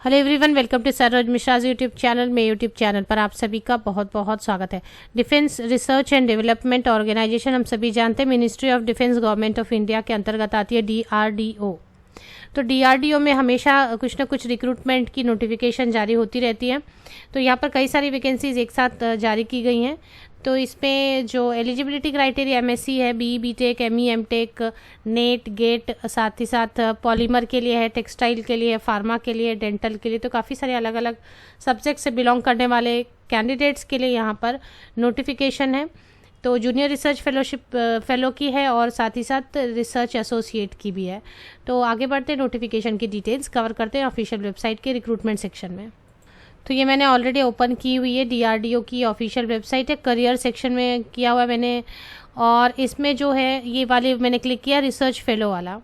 Hello everyone, welcome to Saroj Mishra's YouTube channel में। YouTube channel पर आप सभी का बहुत बहुत स्वागत है। Defence research and development organisation हम सभी जानते हैं, ministry of defence government of India के अंतर्गत आती है डीआरडीओ। तो डीआरडीओ में हमेशा कुछ ना कुछ रिक्रूटमेंट की नोटिफिकेशन जारी होती रहती है। तो यहाँ पर कई सारी वैकेंसीज एक साथ जारी की गई हैं। तो इसमें जो एलिजिबिलिटी क्राइटेरिया एमएससी है, BTech, ME, MTech, NET, GATE, साथ ही साथ पॉलीमर के लिए है, टेक्सटाइल के लिए है, फार्मा के लिए, डेंटल के लिए, तो काफ़ी सारे अलग अलग सब्जेक्ट से बिलोंग करने वाले कैंडिडेट्स के लिए यहाँ पर नोटिफिकेशन है। तो जूनियर रिसर्च फेलो की है और साथ ही साथ रिसर्च एसोसिएट की भी है। तो आगे बढ़ते नोटिफिकेशन की डिटेल्स कवर करते हैं ऑफिशियल वेबसाइट के रिक्रूटमेंट सेक्शन में। तो ये मैंने ऑलरेडी ओपन की हुई है, डीआरडीओ की ऑफिशियल वेबसाइट है, करियर सेक्शन में किया हुआ है मैंने। और इसमें जो है ये वाले मैंने क्लिक किया रिसर्च फेलो वाला।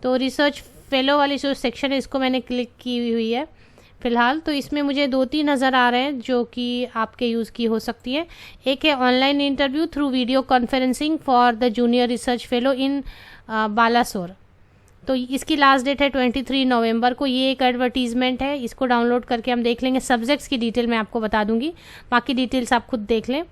तो रिसर्च फेलो वाली जो सेक्शन है इसको मैंने क्लिक की हुई है फ़िलहाल। तो इसमें मुझे 2-3 नज़र आ रहे हैं जो कि आपके यूज़ की हो सकती है। एक है online interview through video conferencing for the junior research fellow in Balasore. तो इसकी लास्ट डेट है 23 नवंबर को। ये एक एडवर्टीजमेंट है, इसको डाउनलोड करके हम देख लेंगे। सब्जेक्ट्स की डिटेल मैं आपको बता दूंगी, बाकी डिटेल्स आप खुद देख लें।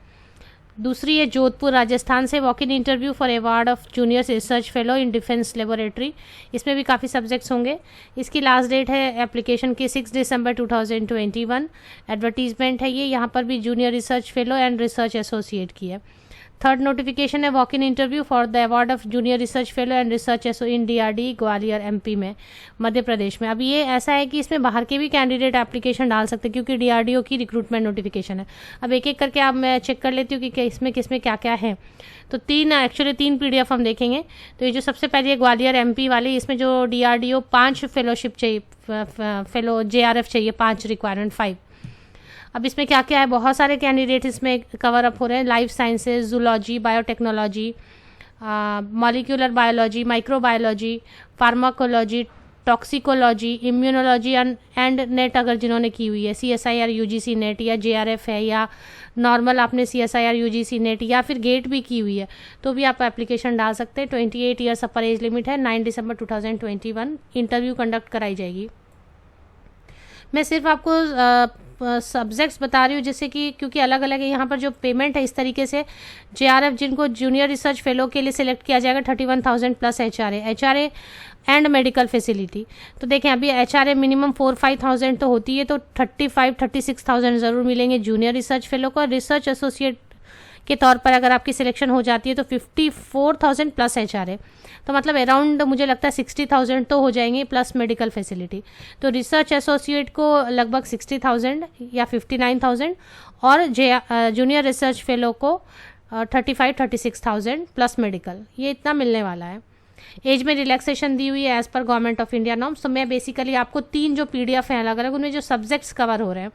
दूसरी है जोधपुर राजस्थान से, walk in interview for award of junior research fellow in defence laboratory. इसमें भी काफ़ी सब्जेक्ट्स होंगे। इसकी लास्ट डेट है एप्लीकेशन की 6 दिसंबर 2021। एडवर्टीजमेंट है ये, यहाँ पर भी junior research fellow and research associate की है। थर्ड नोटिफिकेशन है walk in interview for the award of junior research fellow and research एसो इन डीआरडी ग्वालियर एमपी में, मध्य प्रदेश में। अब ये ऐसा है कि इसमें बाहर के भी कैंडिडेट एप्लीकेशन डाल सकते हैं क्योंकि डीआरडीओ की रिक्रूटमेंट नोटिफिकेशन है। अब एक एक करके आप मैं चेक कर लेती हूँ कि इसमें किसमें क्या क्या है। तो तीन पीडीएफ हम देखेंगे। तो ये जो सबसे पहले है ग्वालियर एमपी वाली, इसमें जो डीआरडीओ 5 फेलोशिप चाहिए, फेलो जेआरएफ चाहिए 5 रिक्वायरमेंट 5। अब इसमें क्या क्या है, बहुत सारे कैंडिडेट इसमें कवर अप हो रहे हैं। Life sciences, zoology, biotechnology, molecular biology, microbiology, pharmacology, toxicology, immunology and net अगर जिन्होंने की हुई है, CSIR UGC नेट या JRF है, या नॉर्मल आपने CSIR UGC नेट या फिर गेट भी की हुई है, तो भी आप एप्लीकेशन डाल सकते हैं। 28 ईयर्स अपर एज लिमिट है। 9 दिसंबर 2021 इंटरव्यू कंडक्ट कराई जाएगी। मैं सिर्फ आपको सब्जेक्ट्स बता रही हूँ जैसे कि, क्योंकि अलग अलग है। यहाँ पर जो पेमेंट है इस तरीके से, JRF जिनको जूनियर रिसर्च फेलो के लिए सिलेक्ट किया जाएगा 31,000 plus HRA and medical facility. तो देखें अभी HRA मिनिमम 4-5,000 तो होती है, तो 35-36,000 ज़रूर मिलेंगे जूनियर रिसर्च फेलो को। रिसर्च एसोसिएट के तौर पर अगर आपकी सिलेक्शन हो जाती है तो 54,000 प्लस HRA, तो मतलब अराउंड मुझे लगता है 60,000 तो हो जाएंगे प्लस मेडिकल फैसिलिटी। तो रिसर्च एसोसिएट को लगभग 60,000 या 59,000 और जूनियर रिसर्च फेलो को 35-36,000 प्लस मेडिकल, ये इतना मिलने वाला है। एज में रिलैक्सेशन दी हुई है as per government of India norms. तो मैं बेसिकली आपको 3 जो PDF हैं अलग अलग, उनमें जो सब्जेक्ट्स कवर हो रहे हैं,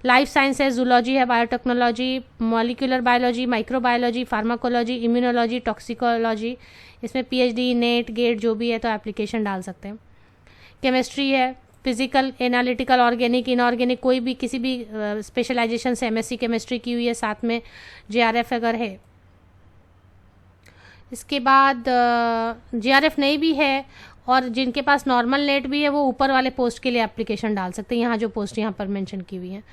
लाइफ साइंस है, जूलॉजी है, biotechnology, molecular biology, microbiology, pharmacology, immunology, toxicology, इसमें PhD, नेट, गेट जो भी है तो एप्लीकेशन डाल सकते हैं। केमिस्ट्री है, फिजिकल, एनालिटिकल, ऑर्गेनिक, इनऑर्गेनिक, कोई भी किसी भी स्पेशलाइजेशन से MSc केमिस्ट्री की हुई है, साथ में JRF अगर है। इसके बाद JRF नहीं भी है और जिनके पास नॉर्मल नेट भी है वो ऊपर वाले पोस्ट के लिए एप्लीकेशन डाल सकते हैं, यहाँ जो पोस्ट यहाँ पर मेंशन की हुई है।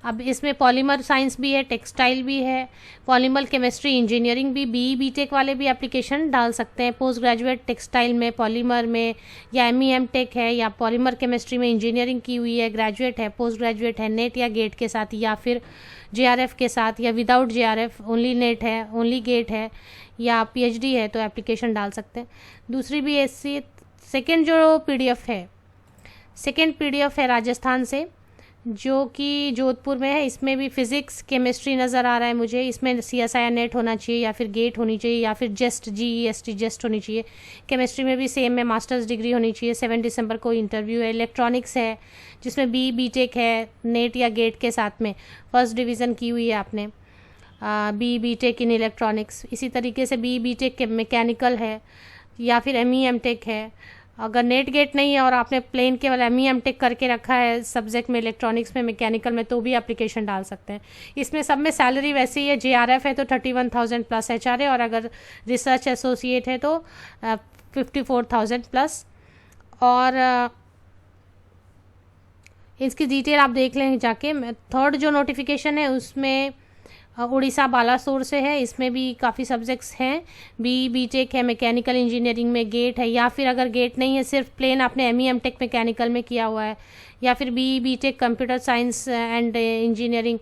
अब इसमें पॉलीमर साइंस भी है, टेक्सटाइल भी है, पॉलीमर केमिस्ट्री इंजीनियरिंग भी, BTech वाले भी एप्लीकेशन डाल सकते हैं। पोस्ट ग्रेजुएट टेक्सटाइल में, पॉलीमर में, या ME MTech है, या पॉलीमर केमिस्ट्री में इंजीनियरिंग की हुई है, ग्रेजुएट है, पोस्ट ग्रेजुएट है, नेट या गेट के साथ, या फिर JRF के साथ, या विदाउट JRF, ओनली नेट है, ओनली गेट है, या PhD है, तो एप्लीकेशन डाल सकते हैं। दूसरी भी ऐसी सेकेंड जो PDF है राजस्थान से, जो कि जोधपुर में है। इसमें भी फिजिक्स, केमिस्ट्री नज़र आ रहा है मुझे। इसमें CSIR नेट होना चाहिए या फिर गेट होनी चाहिए या फिर जस्ट GEST जस्ट होनी चाहिए। केमिस्ट्री में भी सेम में मास्टर्स डिग्री होनी चाहिए। 7 दिसंबर को इंटरव्यू है। इलेक्ट्रॉनिक्स है जिसमें BTech है, नेट या गेट के साथ में फर्स्ट डिवीज़न की हुई है आपने, BTech इन इलेक्ट्रॉनिक्स। इसी तरीके से BTech मैकेनिकल है या फिर ME MTech है। अगर नेट गेट नहीं है और आपने प्लेन केवल ME MTech करके रखा है सब्जेक्ट में, इलेक्ट्रॉनिक्स में, मैकेनिकल में, तो भी एप्लीकेशन डाल सकते हैं। इसमें सब में सैलरी वैसे ही है। JRF है तो 31,000 प्लस HRA, और अगर रिसर्च एसोसिएट है तो 54,000 प्लस। और इसकी डिटेल आप देख लें जाके। थर्ड जो नोटिफिकेशन है उसमें उड़ीसा बालासोर से है। इसमें भी काफ़ी सब्जेक्ट्स हैं, बीटेक है, मैकेनिकल इंजीनियरिंग में गेट है, या फिर अगर गेट नहीं है सिर्फ प्लेन आपने एमई एमटेक मैकेनिकल में किया हुआ है, या फिर BTech computer science and engineering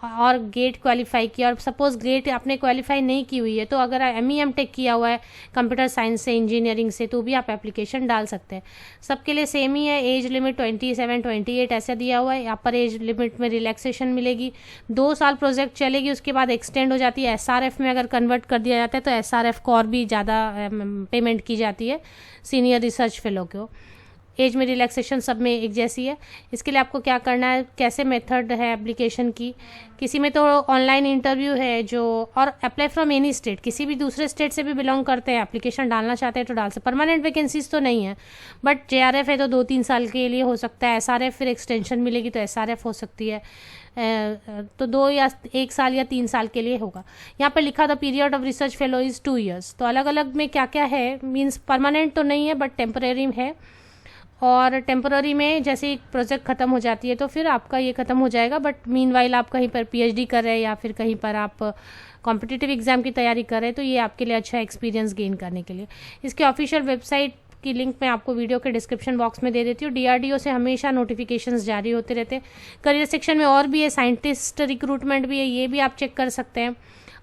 और गेट क्वालिफाई किया, और सपोज गेट आपने क्वालिफाई नहीं की हुई है तो अगर एमई एमटेक किया हुआ है कंप्यूटर साइंस से, इंजीनियरिंग से, तो भी आप एप्लीकेशन डाल सकते हैं। सबके लिए सेम ही है। एज लिमिट 27 28 ऐसा दिया हुआ है। यहाँ पर एज लिमिट में रिलैक्सेशन मिलेगी। 2 साल प्रोजेक्ट चलेगी, उसके बाद एक्सटेंड हो जाती है। एसआरएफ में अगर कन्वर्ट कर दिया जाता है तो एसआरएफ को और भी ज़्यादा पेमेंट की जाती है सीनियर रिसर्च फेलो को। एज में रिलैक्सेशन सब में एक जैसी है। इसके लिए आपको क्या करना है, कैसे मेथड है एप्लीकेशन की, किसी में तो ऑनलाइन इंटरव्यू है जो, और अप्लाई फ्रॉम एनी स्टेट, किसी भी दूसरे स्टेट से भी बिलोंग करते हैं, एप्लीकेशन डालना चाहते हैं तो डाल सकते। परमानेंट वैकेंसीज तो नहीं है, बट जेआरएफ है तो 2-3 साल के लिए हो सकता है। एसआरएफ फिर एक्सटेंशन मिलेगी तो एसआरएफ हो सकती है, तो 2 या 1 साल या 3 साल के लिए होगा। यहाँ पर लिखा था period of research fellow is 2 years। तो अलग अलग में क्या क्या है, मीन्स परमानेंट तो नहीं है बट टेम्परेरी है। और टेम्पररी में जैसे एक प्रोजेक्ट ख़त्म हो जाती है तो फिर आपका ये ख़त्म हो जाएगा, बट मीनवाइल आप कहीं पर पीएचडी कर रहे हैं या फिर कहीं पर आप कॉम्पिटिटिव एग्ज़ाम की तैयारी कर रहे हैं तो ये आपके लिए अच्छा एक्सपीरियंस गेन करने के लिए। इसके ऑफिशियल वेबसाइट की लिंक मैं आपको वीडियो के डिस्क्रिप्शन बॉक्स में दे देती हूँ। डीआरडीओ से हमेशा नोटिफिकेशंस जारी होते रहते हैं। करियर सेक्शन में और भी है, साइंटिस्ट रिक्रूटमेंट भी है, ये भी आप चेक कर सकते हैं।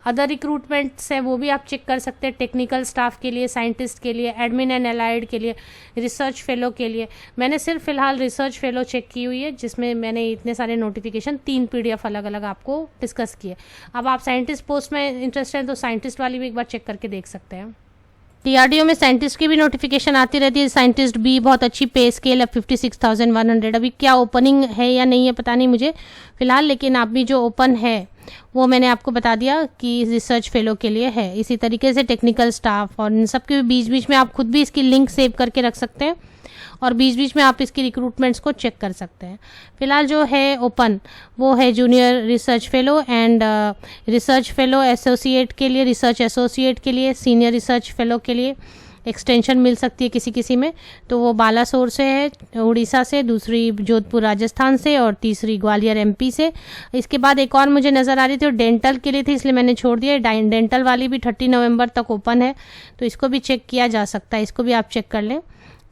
अदर रिक्रूटमेंट्स हैं वो भी आप चेक कर सकते हैं, टेक्निकल स्टाफ के लिए, साइंटिस्ट के लिए, एडमिन एंड एलाइड के लिए, रिसर्च फेलो के लिए। मैंने सिर्फ फिलहाल रिसर्च फेलो चेक की हुई है जिसमें मैंने इतने सारे नोटिफिकेशन 3 PDF अलग अलग आपको डिस्कस किए। अब आप साइंटिस्ट पोस्ट में इंटरेस्टेड हैं तो साइंटिस्ट वाली भी एक बार चेक करके देख सकते हैं। डीआरडीओ में साइंटिस्ट की भी नोटिफिकेशन आती रहती है। साइंटिस्ट बी बहुत अच्छी पे स्केल है 56,100। अभी क्या ओपनिंग है या नहीं है पता नहीं मुझे फिलहाल, लेकिन आप भी जो ओपन है वो मैंने आपको बता दिया कि रिसर्च फेलो के लिए है। इसी तरीके से टेक्निकल स्टाफ और इन सब के बीच बीच में आप खुद भी इसकी लिंक सेव करके रख सकते हैं और बीच बीच में आप इसकी रिक्रूटमेंट्स को चेक कर सकते हैं। फिलहाल जो है ओपन वो है junior research fellow and research fellow associate के लिए, रिसर्च एसोसिएट के लिए, सीनियर रिसर्च फेलो के लिए एक्सटेंशन मिल सकती है किसी किसी में। तो वो बालासोर से है उड़ीसा से, दूसरी जोधपुर राजस्थान से और तीसरी ग्वालियर MP से। इसके बाद एक और मुझे नज़र आ रही थी, वो डेंटल के लिए थी इसलिए मैंने छोड़ दिया। डेंटल वाली भी 30 नवंबर तक ओपन है तो इसको भी चेक किया जा सकता है, इसको भी आप चेक कर लें।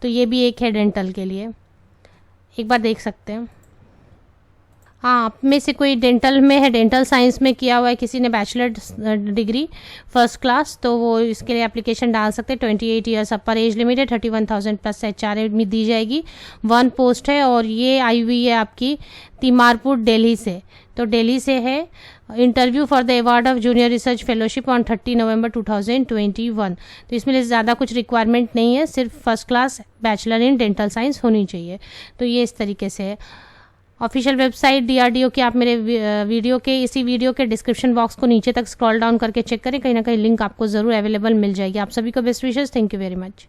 तो ये भी एक है डेंटल के लिए, एक बार देख सकते हैं। हाँ, आप में से कोई डेंटल में है, डेंटल साइंस में किया हुआ है किसी ने बैचलर डिग्री फर्स्ट क्लास, तो वो इसके लिए एप्लीकेशन डाल सकते हैं। 28 ईयर्स अपर एज लिमिट है, 31,000 प्लस HRA में दी जाएगी। 1 पोस्ट है और ये आई हुई है आपकी तिमारपुर दिल्ली से। तो दिल्ली से है। Interview for the award of junior research fellowship on 30 नवंबर 2021। तो इसमें ज़्यादा कुछ रिक्वायरमेंट नहीं है, सिर्फ first class bachelor in dental science होनी चाहिए। तो ये इस तरीके से है। ऑफिशियल वेबसाइट डीआरडीओ की आप मेरे इसी वीडियो के डिस्क्रिप्शन बॉक्स को नीचे तक स्क्रॉल डाउन करके चेक करें, कहीं ना कहीं लिंक आपको ज़रूर अवेलेबल मिल जाएगी। आप सभी को best wishes, thank you very much.